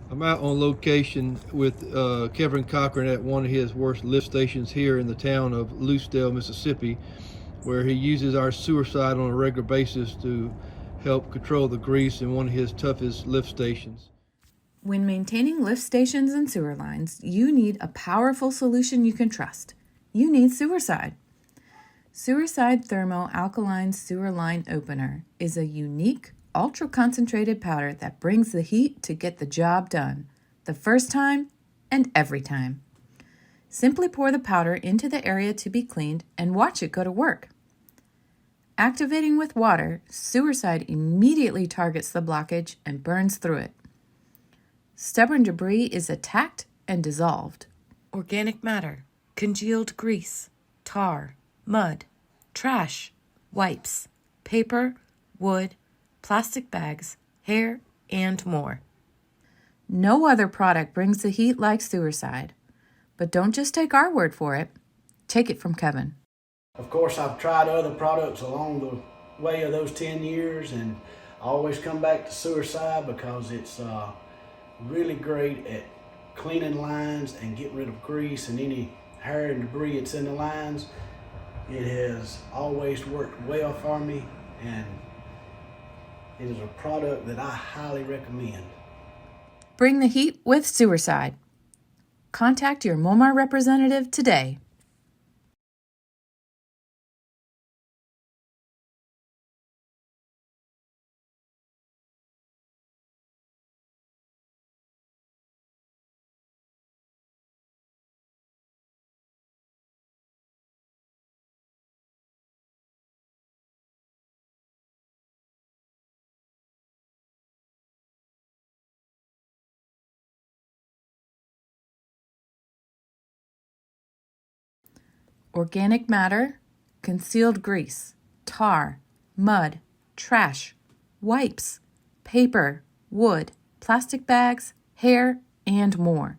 I'm out on location with Kevin Cochran at one of his worst lift stations here in the town of Lucedale, Mississippi, where he uses our Sewer-Cide on a regular basis to help control the grease in one of his toughest lift stations. When maintaining lift stations and sewer lines, you need a powerful solution you can trust. You need Sewer-Cide. Sewer-Cide Thermo Alkaline Sewer Line Opener is a unique, ultra-concentrated powder that brings the heat to get the job done, the first time and every time. Simply pour the powder into the area to be cleaned and watch it go to work. Activating with water, Sewer-Cide immediately targets the blockage and burns through it. Stubborn debris is attacked and dissolved. Organic matter, congealed grease, tar, mud, trash, wipes, paper, wood, plastic bags, hair, and more. No other product brings the heat like Sewer-Cide. But don't just take our word for it. Take it from Kevin. Of course, I've tried other products along the way of those 10 years, and I always come back to Sewer-Cide because it's really great at cleaning lines and getting rid of grease and any hair and debris that's in the lines. It has always worked well for me, and it is a product that I highly recommend. Bring the heat with Sewer-Cide. Contact your Momar representative today. Organic matter, concealed grease, tar, mud, trash, wipes, paper, wood, plastic bags, hair, and more.